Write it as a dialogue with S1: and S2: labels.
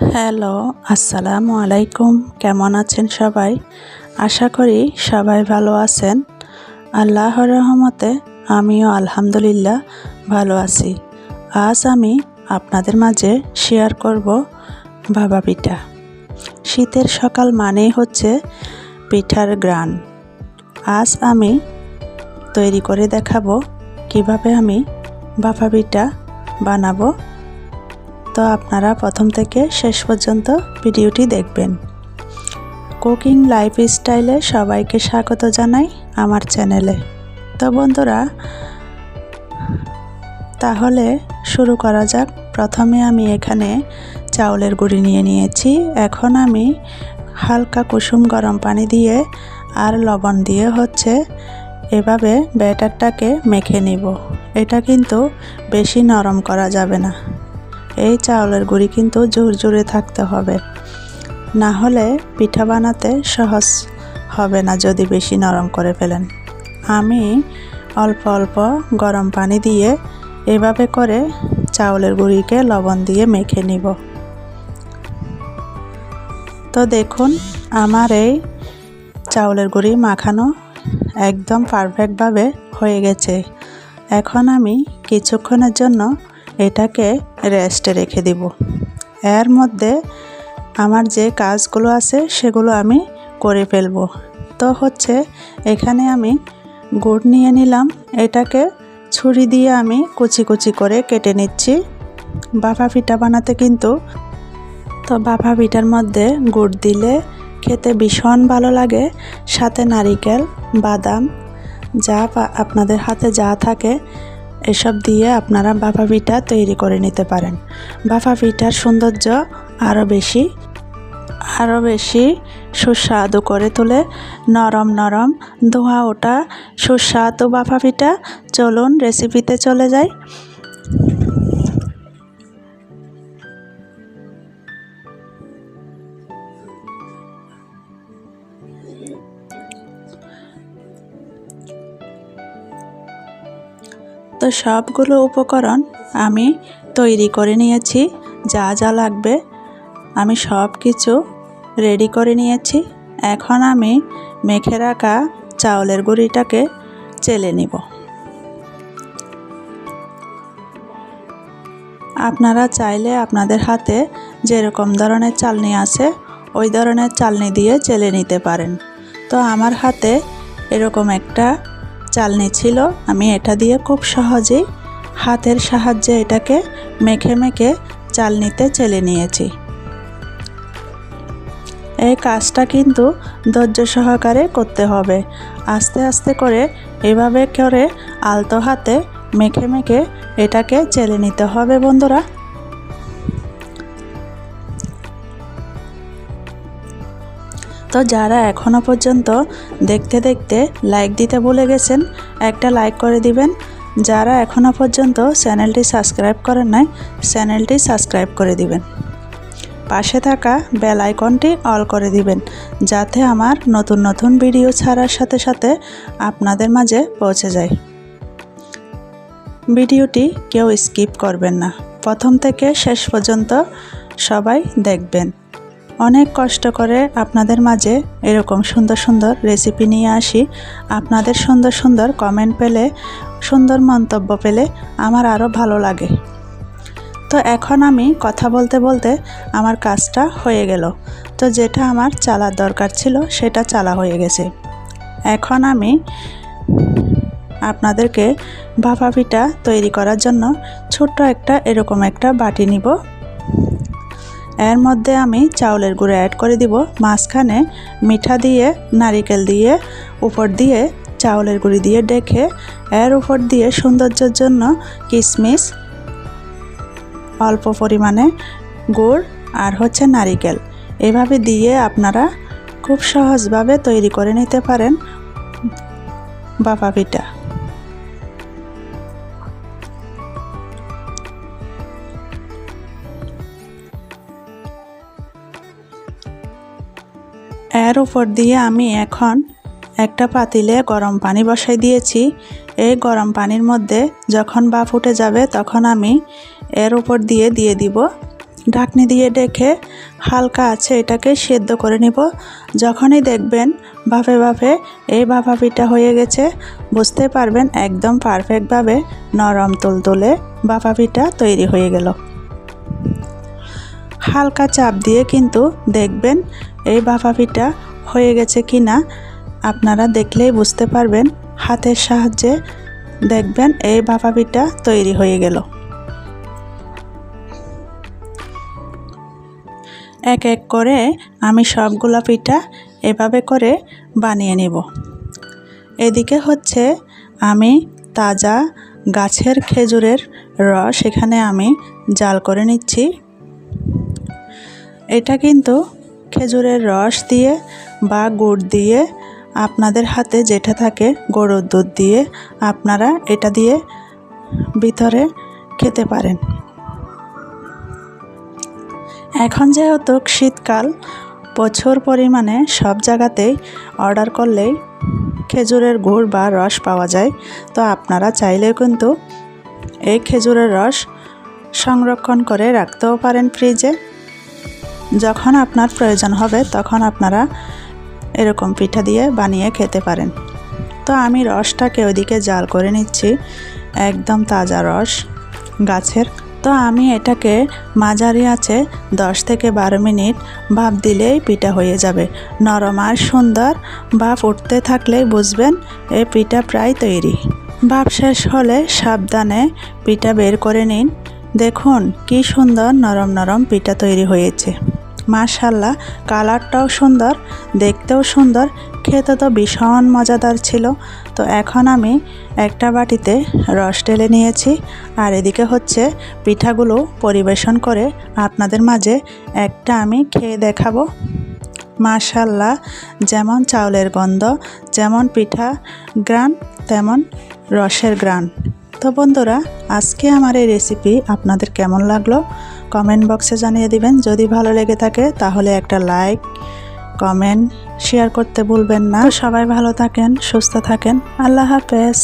S1: Hello, আসসালামু আলাইকুম। কেমন আছেন সবাই? আশা করি সবাই ভালো আছেন। আল্লাহর রহমতে আমিও আলহামদুলিল্লাহ ভালো আছি। আজ আমি আপনাদের মাঝে শেয়ার করব ভাপা পিঠা। শীতের সকাল মানেই হচ্ছে পিঠার গ্রান। আজ আমি তৈরি করে দেখাবো কিভাবে আমি ভাপা পিঠা বানাবো। তো আপনারা প্রথম থেকে শেষ পর্যন্ত ভিডিওটি দেখবেন। কুকিং লাইফস্টাইলে সবাইকে স্বাগত জানাই আমার চ্যানেলে। তো বন্ধুরা, তাহলে শুরু করা যাক। প্রথমে আমি এখানে চাউলের গুঁড়ি নিয়ে নিয়েছি। এখন আমি হালকা কুসুম গরম পানি দিয়ে আর লবণ দিয়ে এভাবে ব্যাটারটাকে মেখে নিব। এটা কিন্তু বেশি নরম করা যাবে না। এই চাউলের গুঁড়ি কিন্তু ঝুরঝুরে থাকতে হবে, না হলে পিঠা বানাতে সহজ হবে না যদি বেশি নরম করে ফেলেন। আমি অল্প অল্প গরম পানি দিয়ে এভাবে করে চাউলের গুঁড়িকে লবণ দিয়ে মেখে নিব। তো দেখুন, আমার এই চাউলের গুঁড়ি মাখানো একদম পারফেক্টভাবে হয়ে গেছে। এখন আমি কিছুক্ষণের জন্য এটাকে রেস্টে রেখে দিব। এর মধ্যে আমার যে কাজগুলো আছে সেগুলো আমি করে ফেলব। তো এখানে আমি গুড় নিয়ে নিলাম। এটাকে ছুরি দিয়ে আমি কুচি কুচি করে কেটে নিচ্ছি। ভাপা পিঠা বানাতে কিন্তু ভাপা পিঠার মধ্যে গুড় দিলে খেতে ভীষণ ভালো লাগে। সাথে নারিকেল, বাদাম, যা আপনাদের হাতে যা থাকে এসব দিয়ে আপনারা ভাপা পিঠা তৈরি করে নিতে পারেন। ভাপা পিঠার সৌন্দর্য আরও বেশি সুস্বাদু করে তোলে। নরম নরম ধোঁয়া ওঠা সুস্বাদু ভাপা পিঠা। চলুন রেসিপিতে চলে যাই। তো সবগুলো উপকরণ আমি তৈরি করে নিয়েছি। যা যা লাগবে আমি সব কিছু রেডি করে নিয়েছি। এখন আমি মেখে রাখা চাউলের গুঁড়িটাকে চেলে নিব। আপনারা চাইলে আপনাদের হাতে যেরকম ধরনের চালনি আছে ওই ধরনের চালনি দিয়ে চেলে নিতে পারেন। তো আমার হাতে এরকম একটা চালনি ছিল। আমি এটা দিয়ে খুব সহজেই হাতের সাহায্যে এটাকে মেখে মেখে চালনিতে চেলে নিয়েছি। এই কাজটা কিন্তু ধৈর্য সহকারে করতে হবে। আস্তে আস্তে করে এভাবে করে আলতো হাতে মেখে মেখে এটাকে চেলে নিতে হবে বন্ধুরা। তো যারা এখনও পর্যন্ত দেখতে দেখতে লাইক দিতে ভুলে গেছেন, একটা লাইক করে দিবেন। যারা এখনও পর্যন্ত চ্যানেলটি সাবস্ক্রাইব করেন নাই, চ্যানেলটি সাবস্ক্রাইব করে দিবেন। পাশে থাকা বেল আইকনটি অল করে দিবেন, যাতে আমার নতুন নতুন ভিডিও ছাড়ার সাথে সাথে আপনাদের মাঝে পৌঁছে যায়। ভিডিওটি কেউ স্কিপ করবেন না, প্রথম থেকে শেষ পর্যন্ত সবাই দেখবেন। অনেক কষ্ট করে আপনাদের মাঝে এরকম সুন্দর সুন্দর রেসিপি নিয়ে আসি। আপনাদের সুন্দর সুন্দর কমেন্ট পেলে, সুন্দর মন্তব্য পেলে আমার আরও ভালো লাগে। তো এখন আমি কথা বলতে বলতে আমার কাজটা হয়ে গেল। তো যেটা আমার চালার দরকার ছিল সেটা চালা হয়ে গেছে। এখন আমি আপনাদেরকে ভাপা পিঠা তৈরি করার জন্য ছোট্ট এরকম একটা বাটি নিব। এর মধ্যে আমি চাউলের গুঁড়ো অ্যাড করে দিব। মাঝখানে মিঠা দিয়ে, নারিকেল দিয়ে, উপর দিয়ে চাউলের গুঁড়ি দিয়ে ডেকে এর উপর দিয়ে সৌন্দর্যের জন্য কিশমিশ, অল্প পরিমাণে গুড় আর নারিকেল এভাবে দিয়ে আপনারা খুব সহজভাবে তৈরি করে নিতে পারেন ভাপা পিঠা। এর উপর দিয়ে আমি এখন একটা পাতিলে গরম পানি বসাই দিয়েছি। এই গরম পানির মধ্যে যখন ভাপ উঠে যাবে তখন আমি এর উপর দিয়ে দিব ঢাকনি দিয়ে ঢেকে হালকা আছে এটাকে সেদ্ধ করে নিব। যখনই দেখবেন ভাপে ভাপে এই ভাপা পিঠা হয়ে গেছে, বুঝতে পারবেন একদম পারফেক্টভাবে নরম তুলতুলে ভাপা পিঠা তৈরি হয়ে গেল। হালকা চাপ দিয়ে কিন্তু দেখবেন এই ভাপা পিঠা হয়ে গেছে কিনা আপনারা দেখলেই বুঝতে পারবেন। হাতের সাহায্যে দেখবেন এই ভাপা পিঠা তৈরি হয়ে গেল। এক এক করে আমি সবগুলো পিঠা এভাবে করে বানিয়ে নেব। এদিকে হচ্ছে আমি তাজা গাছের খেজুরের রস এখানে আমি জাল করে নিচ্ছি। এটা কিন্তু খেজুরের রস দিয়ে বা গুড় দিয়ে, আপনাদের হাতে যেটা থাকে গরুর দুধ দিয়ে আপনারা এটা দিয়ে ভিতরে খেতে পারেন। এখন যেহেতু শীতকাল, প্রচুর পরিমাণে সব জায়গাতেই অর্ডার করলেই খেজুরের গুড় বা রস পাওয়া যায়। তো আপনারা চাইলেও কিন্তু এই খেজুরের রস সংরক্ষণ করে রাখতেও পারেন ফ্রিজে। যখন আপনার প্রয়োজন হবে তখন আপনারা এরকম পিঠা দিয়ে বানিয়ে খেতে পারেন। তো আমি রসটাকে ওইদিকে জাল করে নিচ্ছি, একদম তাজা রস গাছের। তো আমি এটাকে মাঝারি আঁচে 10 থেকে 12 মিনিট ভাপ দিলেই পিঠা হয়ে যাবে। নরম আর সুন্দর ভাপ উঠতে থাকলেই বুঝবেন এই পিঠা প্রায় তৈরি। ভাপ শেষ হলে সাবধানে পিঠা বের করে নিন। দেখুন কি সুন্দর নরম নরম পিঠা তৈরি হয়েছে। মাশাআল্লাহ, কালারটাও সুন্দর, দেখতেও সুন্দর, খেতে তো ভীষণ মজাদার ছিল। তো এখন আমি একটা বাটিতে রস ঢেলে নিয়েছি, আর এদিকে হচ্ছে পিঠাগুলো পরিবেশন করে আপনাদের মাঝে একটা আমি খেয়ে দেখাবো। মাশাআল্লাহ, যেমন চাউলের গন্ধ, যেমন পিঠা গ্রান, তেমন রসের গ্রান। তো বন্ধুরা, আজকে আমার এই রেসিপি আপনাদের কেমন লাগলো কমেন্ট বক্সে জানিয়ে দিবেন। যদি ভালো লেগে থাকে তাহলে একটা লাইক, কমেন্ট, শেয়ার করতে ভুলবেন না। সবাই ভালো থাকেন, সুস্থ থাকেন। আল্লাহ হাফেজ।